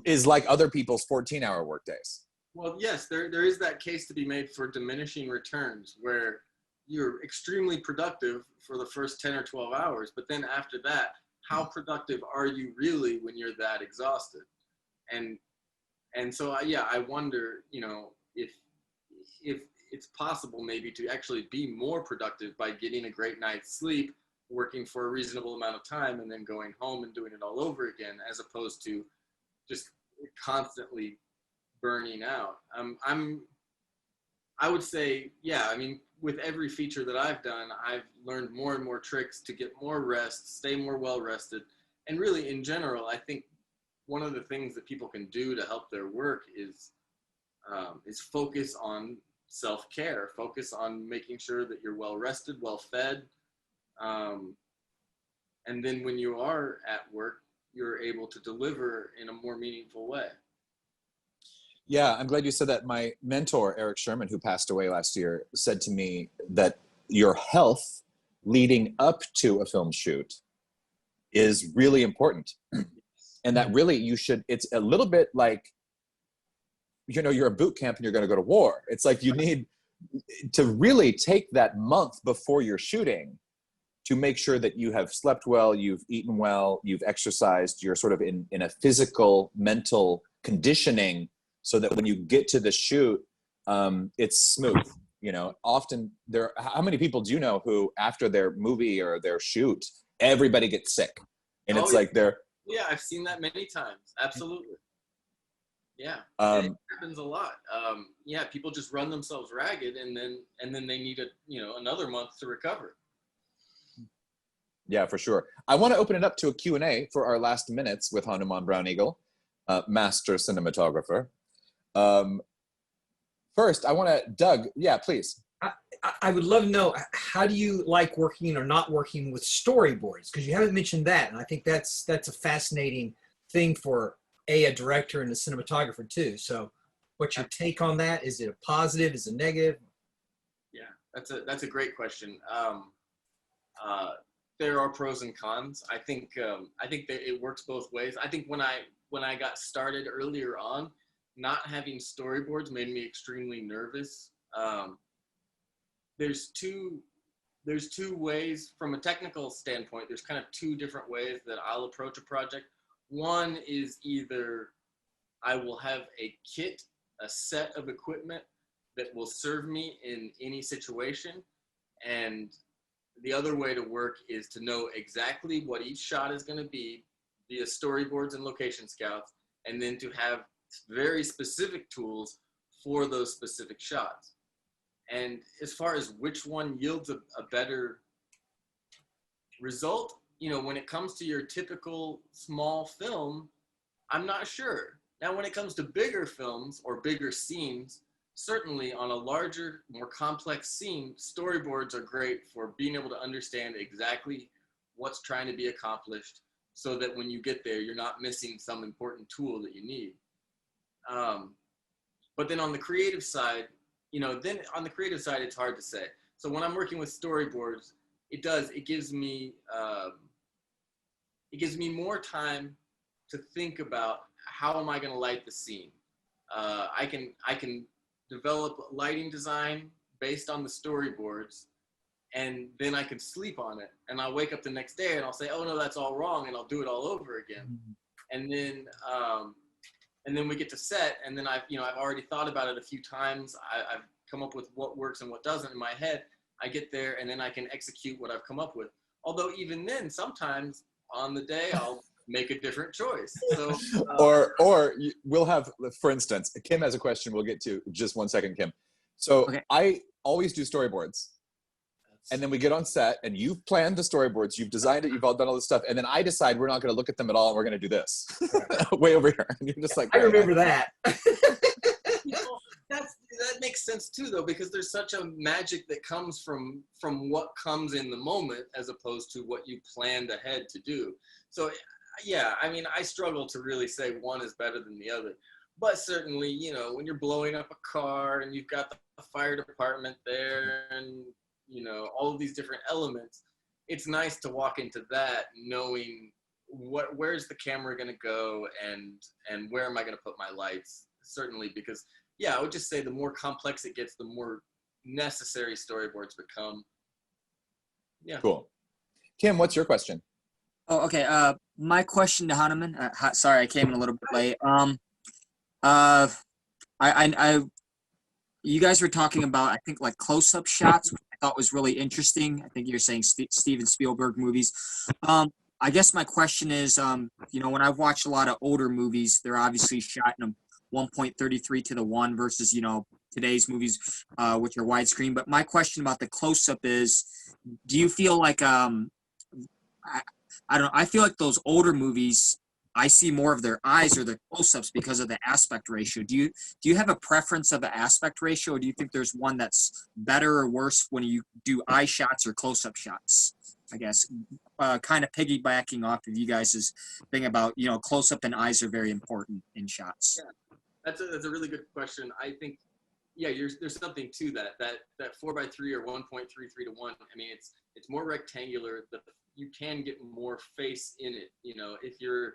is like other people's 14-hour workdays. Well, yes, there is that case to be made for diminishing returns, where you're extremely productive for the first 10 or 12 hours, but then after that, how productive are you really when you're that exhausted? And so, yeah, I wonder, you know, if it's possible maybe to actually be more productive by getting a great night's sleep, working for a reasonable amount of time, and then going home and doing it all over again, as opposed to just constantly burning out. I would say, yeah, I mean, with every feature that I've done, I've learned more and more tricks to get more rest, stay more well rested. And really, in general, I think one of the things that people can do to help their work is focus on self-care, focus on making sure that you're well rested, well fed. And then when you are at work, you're able to deliver in a more meaningful way. Yeah, I'm glad you said that. My mentor, Eric Sherman, who passed away last year, said to me that your health leading up to a film shoot is really important. And that really you should, it's a little bit like, you know, you're a boot camp and you're going to go to war. It's like you need to really take that month before you're shooting to make sure that you have slept well, you've eaten well, you've exercised, you're sort of in a physical, mental conditioning, so that when you get to the shoot, it's smooth. You know, often how many people do you know who after their movie or their shoot, everybody gets sick? And it's like they're... Yeah, I've seen that many times. Absolutely. Yeah, it happens a lot. Yeah, people just run themselves ragged, and then they need another month to recover. Yeah, for sure. I want to open it up to a Q&A for our last minutes with Hanuman Brown Eagle, master cinematographer. First, I want to, Doug, yeah, please. I would love to know, how do you like working or not working with storyboards? Because you haven't mentioned that, and I think that's a fascinating thing for a director and a cinematographer too. So what's your take on that? Is it a positive? Is it a negative? Yeah, that's a great question. There are pros and cons. I think that it works both ways. I think when I got started earlier on, not having storyboards made me extremely nervous. There's two ways from a technical standpoint. There's kind of two different ways that I'll approach a project. One is either I will have a kit, a set of equipment that will serve me in any situation, and the other way to work is to know exactly what each shot is going to be via storyboards and location scouts, and then to have very specific tools for those specific shots. And as far as which one yields a better result, when it comes to your typical small film, I'm not sure. Now, when it comes to bigger films or bigger scenes, certainly on a larger, more complex scene, storyboards are great for being able to understand exactly what's trying to be accomplished, so that when you get there, you're not missing some important tool that you need. But then on the creative side, it's hard to say. So when I'm working with storyboards, it gives me more time to think about how am I going to light the scene. I can develop lighting design based on the storyboards, and then I can sleep on it, and I'll wake up the next day and I'll say, oh no, that's all wrong, and I'll do it all over again. And then we get to set, and then I've already thought about it a few times. I've come up with what works and what doesn't in my head. I get there, and then I can execute what I've come up with. Although even then, sometimes on the day, I'll make a different choice. So, or we'll have, for instance, Kim has a question we'll get to. Just one second, Kim. So okay. I always do storyboards. And then we get on set, and you've planned the storyboards, you've designed it, you've all done all this stuff, and then I decide we're not going to look at them at all, and we're going to do this way over here. And you're just like, I remember that. That makes sense too, though, because there's such a magic that comes from what comes in the moment as opposed to what you planned ahead to do. So, yeah, I mean, I struggle to really say one is better than the other. But certainly, you know, when you're blowing up a car and you've got the fire department there and, you know, all of these different elements, it's nice to walk into that knowing where's the camera going to go and where am I going to put my lights, certainly, because, yeah, I would just say the more complex it gets, the more necessary storyboards become. Yeah. Cool. Kim, what's your question? Oh, okay. My question to Hanuman. Sorry, I came in a little bit late. You guys were talking about, I think, like close-up shots, which I thought was really interesting. I think you're saying Steven Spielberg movies. I guess my question is, you know, when I've watched a lot of older movies, they're obviously shot in a 1.33:1 versus, you know, today's movies, which are widescreen. But my question about the close-up is, do you feel like, I don't know, I feel like those older movies, I see more of their eyes or their close-ups because of the aspect ratio. Do you have a preference of the aspect ratio, or do you think there's one that's better or worse when you do eye shots or close-up shots? I guess kind of piggybacking off of you guys' thing about, you know, close-up and eyes are very important in shots. Yeah, that's a really good question. I think, yeah, there's something to that 4:3 or 1.33:1. I mean, it's more rectangular. You can get more face in it. You know, if you're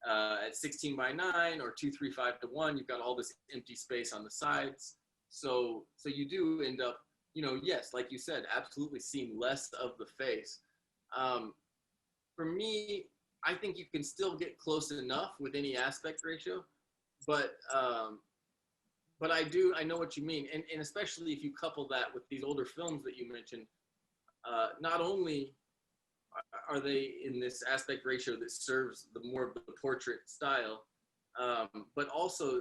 at 16:9 or 2:35:1, you've got all this empty space on the sides. So you do end up, you know, yes, like you said, absolutely seeing less of the face. For me, I think you can still get close enough with any aspect ratio, but I know what you mean. And especially if you couple that with these older films that you mentioned, not only are they in this aspect ratio that serves the more of the portrait style, but also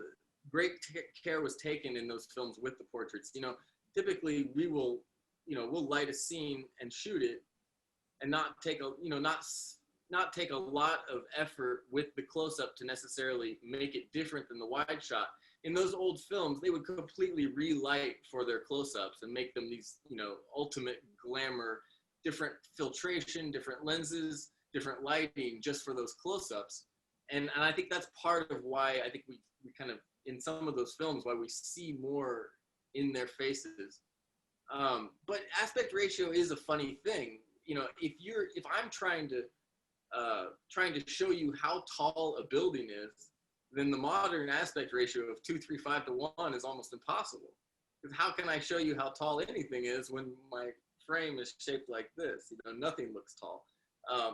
great care was taken in those films with the portraits. You know, typically we'll light a scene and shoot it and not take a lot of effort with the close-up to necessarily make it different than the wide shot. In those old films, they would completely relight for their close-ups and make them these, you know, ultimate glamour, different filtration, different lenses, different lighting just for those close-ups. And I think that's part of why I think we kind of, in some of those films, why we see more in their faces. But aspect ratio is a funny thing. You know, if I'm trying to show you how tall a building is, then the modern aspect ratio of 2:35:1 is almost impossible. Because how can I show you how tall anything is when my frame is shaped like this? You know, nothing looks tall.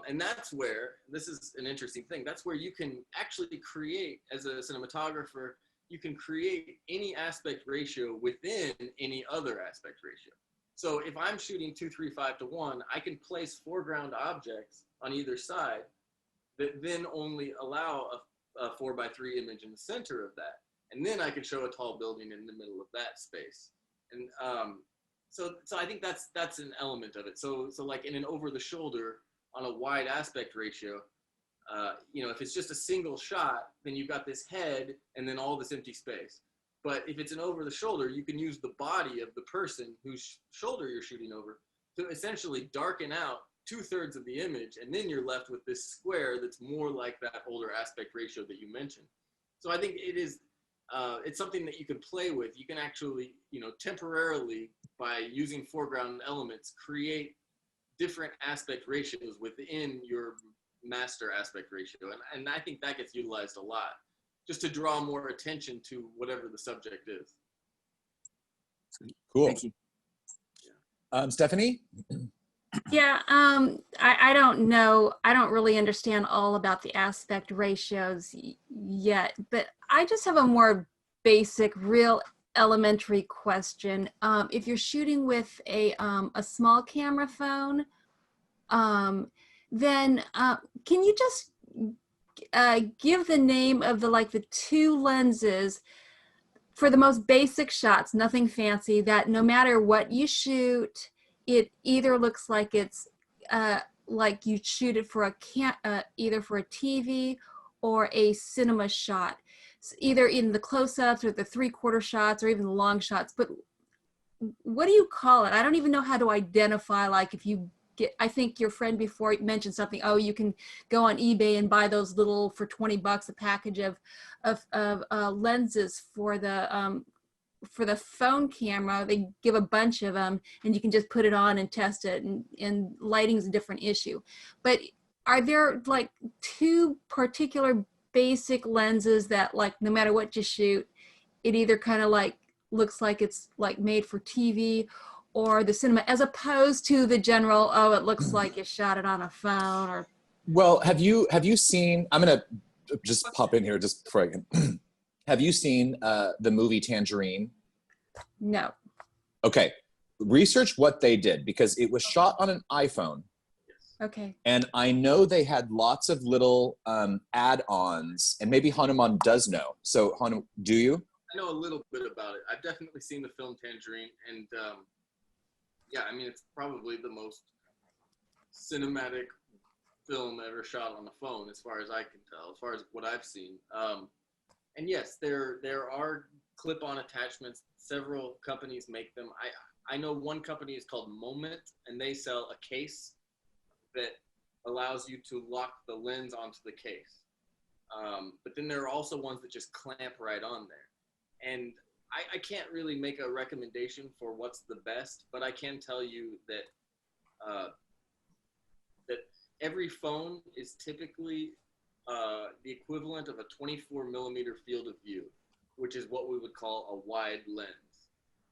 And that's where, this is an interesting thing, that's where you can actually create, as a cinematographer, you can create any aspect ratio within any other aspect ratio. So if I'm shooting 2:35:1, I can place foreground objects on either side that then only allow a 4:3 image in the center of that. And then I can show a tall building in the middle of that space. And so I think that's an element of it. So like in an over the shoulder on a wide aspect ratio, you know, if it's just a single shot, then you've got this head and then all this empty space. But if it's an over the shoulder, you can use the body of the person whose shoulder you're shooting over to essentially darken out 2/3 of the image, and then you're left with this square that's more like that older aspect ratio that you mentioned. So I think it is, it's something that you can play with. You can actually, you know, temporarily, by using foreground elements, create different aspect ratios within your master aspect ratio. And I think that gets utilized a lot, just to draw more attention to whatever the subject is. Cool. Thank you. Stephanie? Yeah, I don't know. I don't really understand all about the aspect ratios yet, but I just have a more basic, real elementary question. If you're shooting with a small camera phone, then can you just give the name of the two lenses for the most basic shots, nothing fancy, that no matter what you shoot, it either looks like it's like you shoot it for either for a TV or a cinema shot, so either in the close-ups or the three-quarter shots or even the long shots. But what do you call it? I don't even know how to identify, like if you get, I think your friend before mentioned something, oh, you can go on eBay and buy those little, for $20 a package of lenses for the phone camera. They give a bunch of them and you can just put it on and test it, and lighting's a different issue. But are there like two particular basic lenses that, like, no matter what you shoot, it either kind of like looks like it's like made for TV or the cinema, as opposed to the general, oh, it looks like you shot it on a phone? Or Well, have you seen, I'm gonna just pop in here just before I can. Have you seen the movie Tangerine? no. Okay, research what they did, because it was shot on an iPhone. Okay. And I know they had lots of little add-ons, and maybe Hanuman does know. So Hanuman, do you? I know a little bit about it. I've definitely seen the film Tangerine, and yeah, I mean, it's probably the most cinematic film ever shot on the phone, as far as I can tell, as far as what I've seen. And yes, there are clip-on attachments. Several companies make them. I know one company is called Moment, and they sell a case that allows you to lock the lens onto the case. But then there are also ones that just clamp right on there. And I can't really make a recommendation for what's the best, but I can tell you that that every phone is typically the equivalent of a 24 millimeter field of view, which is what we would call a wide lens.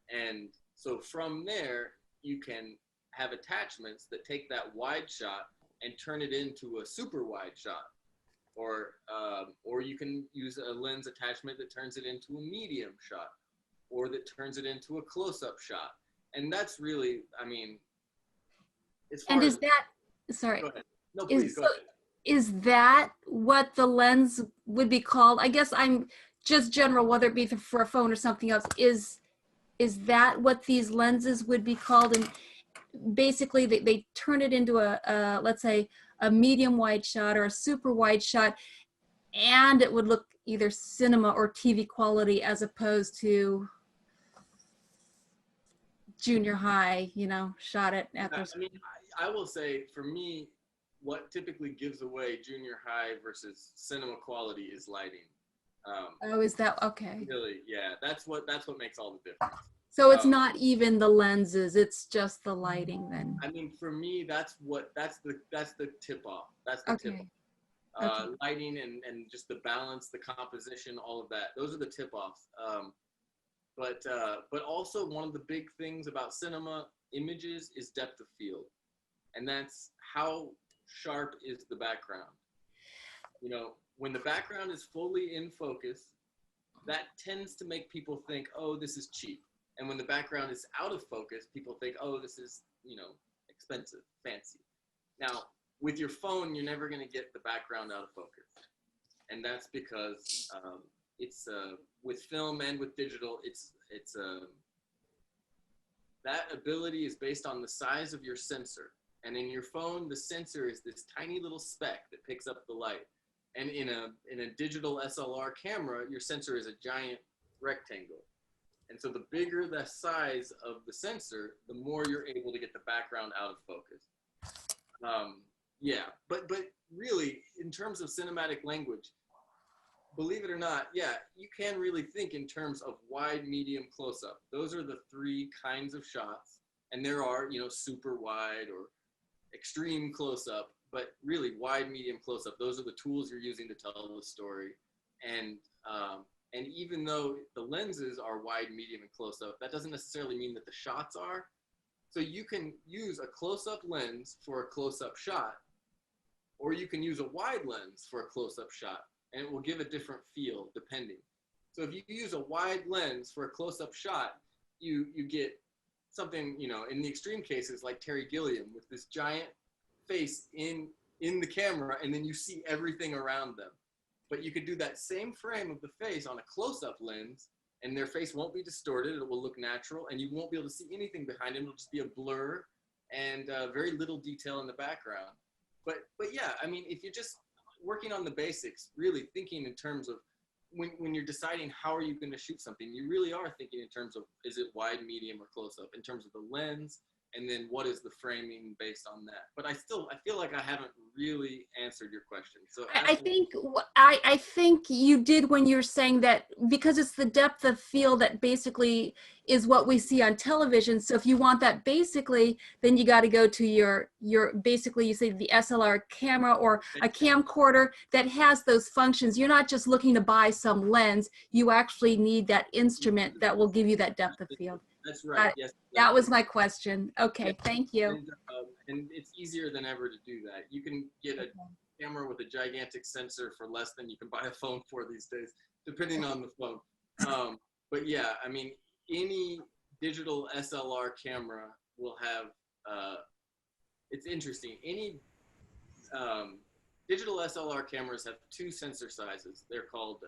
And so from there, you can have attachments that take that wide shot and turn it into a super wide shot. Or you can use a lens attachment that turns it into a medium shot, or that turns it into a close-up shot. And that's really, I mean, as far And as, is that, sorry. go ahead. No, please, go ahead. Is that what the lens would be called? I guess I'm just general, whether it be for a phone or something else. Is that what these lenses would be called? And basically they turn it into a let's say a medium wide shot or a super wide shot, and it would look either cinema or TV quality, as opposed to junior high, shot it at I those. mean, I will say, for me, what typically gives away junior high versus cinema quality is lighting. Oh, is that okay? Really, yeah, that's what makes all the difference. So it's not even the lenses, it's just the lighting then. I mean, for me, that's the tip off. That's the tip off. Okay. Lighting and just the balance, the composition, all of that. Those are the tip offs. But also one of the big things about cinema images is depth of field, and that's how sharp is the background. When the background is fully in focus, that tends to make people think, oh, this is cheap. And when the background is out of focus, people think, oh, this is, expensive, fancy. Now, with your phone, you're never going to get the background out of focus. And that's because it's with film and with digital, it's that ability is based on the size of your sensor. And in your phone, the sensor is this tiny little speck that picks up the light. And in a digital SLR camera, your sensor is a giant rectangle. And so the bigger the size of the sensor, the more you're able to get the background out of focus. Yeah, but really, in terms of cinematic language, believe it or not, yeah, you can really think in terms of wide, medium, close-up. Those are the three kinds of shots. And there are, super wide or extreme close-up, but really wide, medium, close-up. Those are the tools you're using to tell the story. And even though the lenses are wide, medium, and close-up, that doesn't necessarily mean that the shots are. So you can use a close-up lens for a close-up shot, or you can use a wide lens for a close-up shot, and it will give a different feel depending. So if you use a wide lens for a close-up shot, you get something, in the extreme cases like Terry Gilliam with this giant face in the camera, and then you see everything around them. But you could do that same frame of the face on a close-up lens, and their face won't be distorted. It will look natural, and you won't be able to see anything behind it. It'll just be a blur and very little detail in the background. But yeah, I mean, if you're just working on the basics, really thinking in terms of when you're deciding how are you going to shoot something, you really are thinking in terms of, is it wide, medium, or close up, in terms of the lens, and then what is the framing based on that. But I feel like I haven't really answered your question. So I think you did when you're saying that, because it's the depth of field that basically is what we see on television. So if you want that basically, then you got to go to your basically, you say the SLR camera or a camcorder that has those functions. You're not just looking to buy some lens. You actually need that instrument that will give you that depth of field. That's right. Yes. That was my question. Okay, thank you. And it's easier than ever to do that. You can get a camera with a gigantic sensor for less than you can buy a phone for these days, depending on the phone. But yeah, I mean, any digital SLR camera will have, it's interesting. Any digital SLR cameras have two sensor sizes. They're called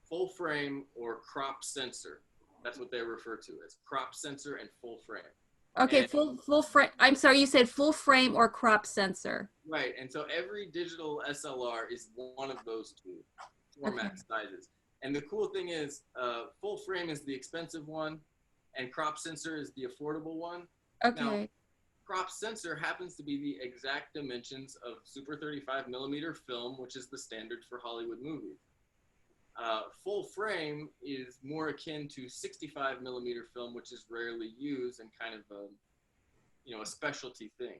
full frame or crop sensor. That's what they refer to as crop sensor and full frame. Okay, and full frame. I'm sorry, you said full frame or crop sensor. Right, and so every digital SLR is one of those two format sizes. And the cool thing is, full frame is the expensive one, and crop sensor is the affordable one. Okay. Now, crop sensor happens to be the exact dimensions of Super 35mm film, which is the standard for Hollywood movies. Full frame is more akin to 65mm film, which is rarely used and kind of a specialty thing.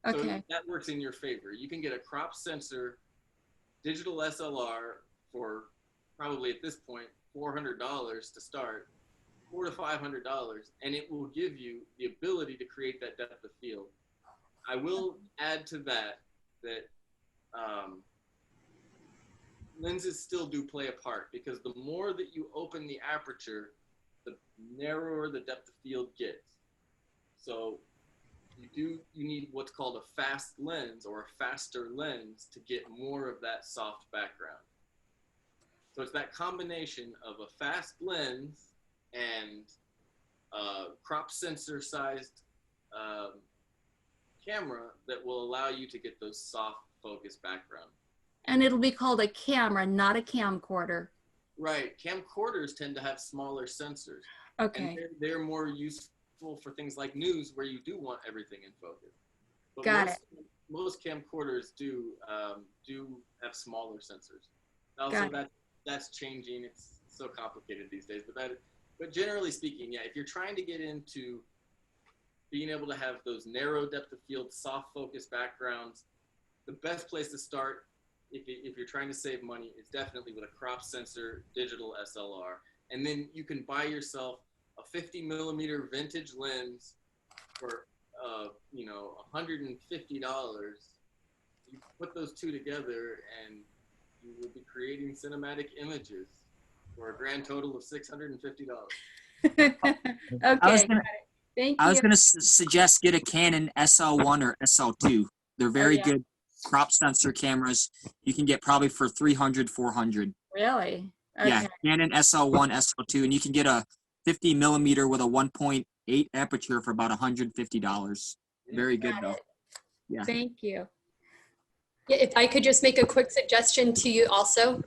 Okay. So that works in your favor. You can get a crop sensor digital SLR for probably at this point $400 to start, $400 to $500, and it will give you the ability to create that depth of field. I will add to that lenses still do play a part, because the more that you open the aperture, the narrower the depth of field gets. So you need what's called a fast lens or a faster lens to get more of that soft background. So it's that combination of a fast lens and crop sensor sized camera that will allow you to get those soft focus background. And it'll be called a camera, not a camcorder. Right. Camcorders tend to have smaller sensors. Okay. And they're more useful for things like news, where you do want everything in focus. But Got it. Most camcorders do have smaller sensors. Also, that's changing. It's so complicated these days. But generally speaking, yeah, if you're trying to get into being able to have those narrow depth of field, soft focus backgrounds, the best place to start, if you're trying to save money, is definitely with a crop sensor digital SLR. And then you can buy yourself a 50mm vintage lens for $150. You put those two together and you will be creating cinematic images for a grand total of $650. Okay. Thank you. I was going to suggest get a Canon SL1 or SL2. They're very good crop sensor cameras. You can get probably for $300, $400. Really? Okay. Yeah, Canon SL1, SL2, and you can get a 50mm with a 1.8 aperture for about $150. Very good though. Yeah. Thank you. Yeah, if I could just make a quick suggestion to you also,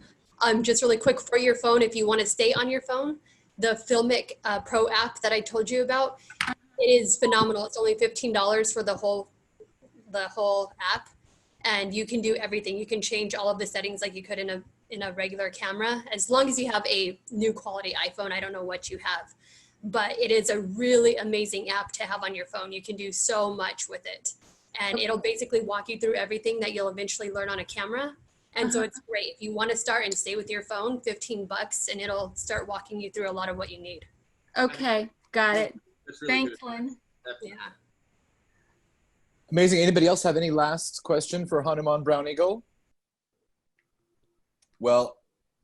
just really quick for your phone, if you want to stay on your phone, the Filmic Pro app that I told you about, it is phenomenal. It's only $15 for the whole app, and you can do everything. You can change all of the settings like you could in a regular camera, as long as you have a new quality iPhone. I don't know what you have, but it is a really amazing app to have on your phone. You can do so much with it, and it'll basically walk you through everything that you'll eventually learn on a camera. And so it's great if you want to start and stay with your phone, $15, and it'll start walking you through a lot of what you need. Okay, got it. Really Thanks, Lynn. Yeah. Amazing. Anybody else have any last question for Hanuman Brown Eagle? Well,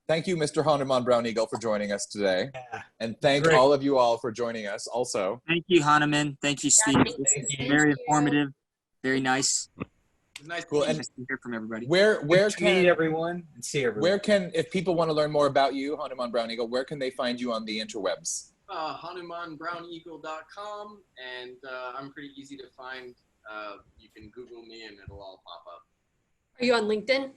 thank you, Mr. Hanuman Brown Eagle, for joining us today. Yeah. And thank all of you all for joining us also. Thank you, Hanuman. Thank you, Steve. Very informative. Very nice. Nice. Cool. And nice to hear from everybody. Where to meet everyone and see everyone. Where can, if people want to learn more about you, Hanuman Brown Eagle, where can they find you on the interwebs? HanumanBrownEagle.com, and I'm pretty easy to find. You can Google me and it'll all pop up. Are you on LinkedIn?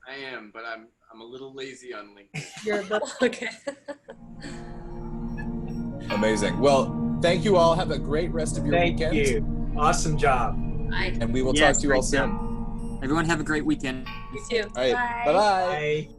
I am, but I'm a little lazy on LinkedIn. You're a little, okay. Amazing. Well, thank you all. Have a great rest of your weekend. Thank you. Awesome job. Bye. And we will Yes, talk to you all great job. soon. Everyone have a great weekend. You too. All right. Bye. Bye-bye. Bye.